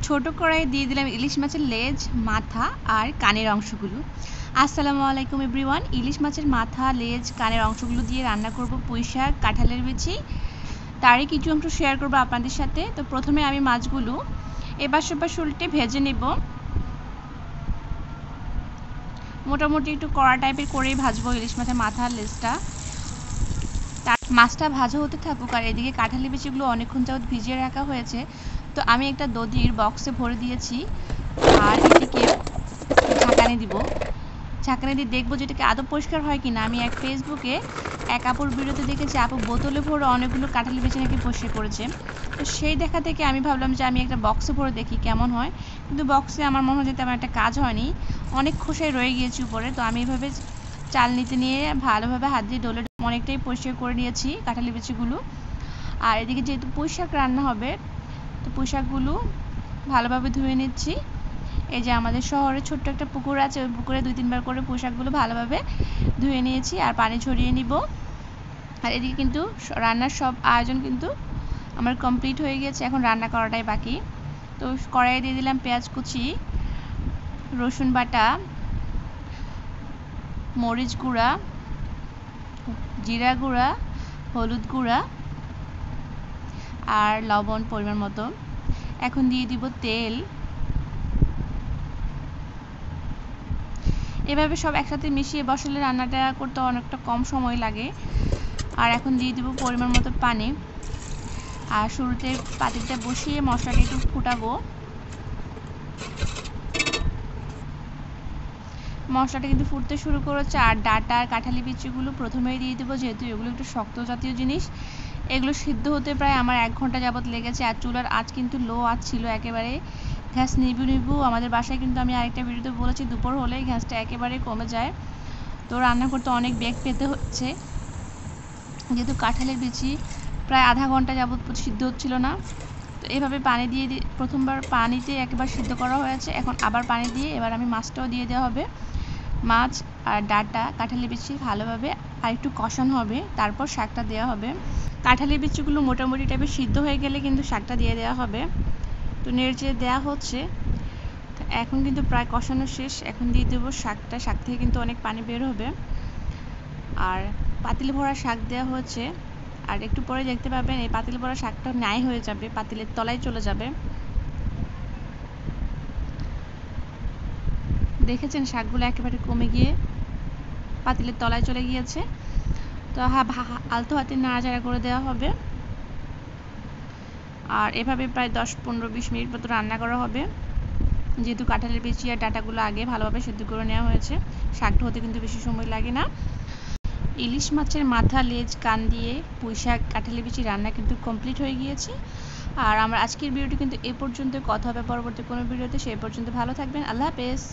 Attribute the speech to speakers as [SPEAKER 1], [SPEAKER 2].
[SPEAKER 1] ছোট কড়াইয়ে দিয়ে দিলাম ইলিশ মাছের লেজ, মাথা আর কানের অংশগুলো। আসসালামু আলাইকুম এভরিওয়ান। ইলিশ মাছের মাথা, লেজ, কানের অংশগুলো দিয়ে রান্না করব পুঁইশাক, কাঁঠালের বিচি। তারই কিছু অংশ শেয়ার করব আপনাদের সাথে। তো প্রথমে আমি মাছগুলো এপাশ ওপাশ উল্টে ভেজে নেব। মোটামুটি একটু কড়া টাইপের করেই ভাজবো ইলিশ মাছের মাথা আর লেজটা। মাছটা ভাজা হতে থাকুক, আর এদিকে কাঁঠালের বিচিগুলো অনেকক্ষণ যাবত ভিজিয়ে রাখা হয়েছে। তো আমি একটা দধির বক্সে ভরে দিয়েছি, আর এটিকে ঝাঁকানি দিব। ঝাঁকানি দিয়ে দেখবো যেটাকে আদৌ পরিষ্কার হয় কিনা। আমি ফেসবুকে এক আপুর ভিডিওতে দেখেছি আপু বোতলে ভরে অনেকগুলো কাঁঠালের বিচি নাকি পরিষ্কার করেছে। তো সেই দেখা থেকে আমি ভাবলাম যে আমি একটা বক্সে ভরে দেখি কেমন হয়। কিন্তু বক্সে আমার মনে হয় যে তেমন একটা কাজ হয়নি, অনেক খোসায় রয়ে গিয়েছে উপরে। তো আমি এভাবে চালনিতে নিয়ে ভালোভাবে হাত দিয়ে ডলে অনেকটাই পরিষ্কার করে নিয়েছি কাঁঠালের বিচিগুলো। আর এদিকে যেহেতু পুঁইশাক রান্না হবে, তো পুঁইশাকগুলো ভালোভাবে ধুয়ে নিচ্ছি। এই যে আমাদের শহরে ছোট্ট একটা পুকুর আছে, ওই পুকুরে 2-3 বার করে পুঁইশাকগুলো ভালোভাবে ধুয়ে নিয়েছি আর পানি ঝরিয়ে নিব। আর এদিকে কিন্তু রান্নার সব আয়োজন কিন্তু আমার কমপ্লিট হয়ে গেছে, এখন রান্না করাটাই বাকি। তো কড়াইয়ে দিয়ে দিলাম পেঁয়াজ কুচি, রসুন বাটা, মরিচ গুঁড়া, জিরা গুঁড়া, হলুদ গুঁড়া আর লবণ পরিমাণ মতো। এখন দিয়ে দিব তেল। এভাবে সব একসাথে মিশিয়ে বসালে রান্নাটা করতে অনেকটা কম সময় লাগে। আর এখন দিয়ে দিব পরিমাণ মতো পানি। আর শুরুতে পাতিলটা বসিয়ে মশলাটা একটু ফুটাবো। মশলাটা কিন্তু ফুটতে শুরু করেছে। আর ডাঁটা আর কাঁঠালি বিচিগুলো প্রথমেই দিয়ে দেবো, যেহেতু এগুলো একটু শক্ত জাতীয় জিনিস। এগুলো সিদ্ধ হতে প্রায় আমার 1 ঘন্টা যাবত লেগেছে। আর চুলার আঁচ কিন্তু লো আঁচ ছিল একেবারে, গ্যাস নিবু। আমাদের বাসায় কিন্তু আমি আরেকটা ভিডিওতে বলেছি দুপুর হলেই গ্যাসটা একেবারে কমে যায়। তো রান্না করতে অনেক বেগ পেতে হচ্ছে, যেহেতু কাঁঠালের বিচি প্রায় আধা ঘন্টা যাবত সিদ্ধ হচ্ছিল না। তো এভাবে পানি দিয়ে প্রথমবার পানিতে একবার সিদ্ধ করা হয়েছে, এখন আবার পানি দিয়ে এবার আমি মাছটাও দিয়ে দেওয়া হবে। মাছ আর ডাঁটা কাঁঠালের বিচি ভালোভাবে আর একটু কষানো হবে, তারপর শাকটা দেওয়া হবে। কাঁঠালের বিচিগুলো মোটামুটি টাইপের সিদ্ধ হয়ে গেলে কিন্তু শাকটা দিয়ে দেওয়া হবে। তো নেড়ে দেওয়া হচ্ছে। এখন কিন্তু প্রায় কষানো শেষ। এখন দিয়ে দেবো শাকটা। শাক থেকে কিন্তু অনেক পানি বের হবে। আর পাতিল ভরা শাক দেওয়া হচ্ছে। আর একটু পরে দেখতে পাবেন এই পাতিল ভরা শাকটা নাই হয়ে যাবে, পাতিলের তলায় চলে যাবে। দেখেছেন শাকগুলো একেবারে কমে গিয়ে পাতিলের তলায় চলে গিয়েছে। তো আলতো হাতে নাড়াচাড়া করে দেওয়া হবে। আর এভাবে প্রায় 10-15-20 মিনিট মতো রান্না করা হবে, যেহেতু কাঁঠালের বিচি আর ডাঁটাগুলো আগে ভালোভাবে সেদ্ধ করে নেওয়া হয়েছে। শাকটা হতে কিন্তু বেশি সময় লাগে না। ইলিশ মাছের মাথা, লেজ, কান দিয়ে পুঁইশাক, কাঁঠালের বিচি রান্না কিন্তু কমপ্লিট হয়ে গিয়েছে। আর আমার আজকের ভিডিওটি কিন্তু এ পর্যন্ত। কথা হবে পরবর্তী কোনো ভিডিওতে। সেই পর্যন্ত ভালো থাকবেন। আল্লাহ হাফেজ।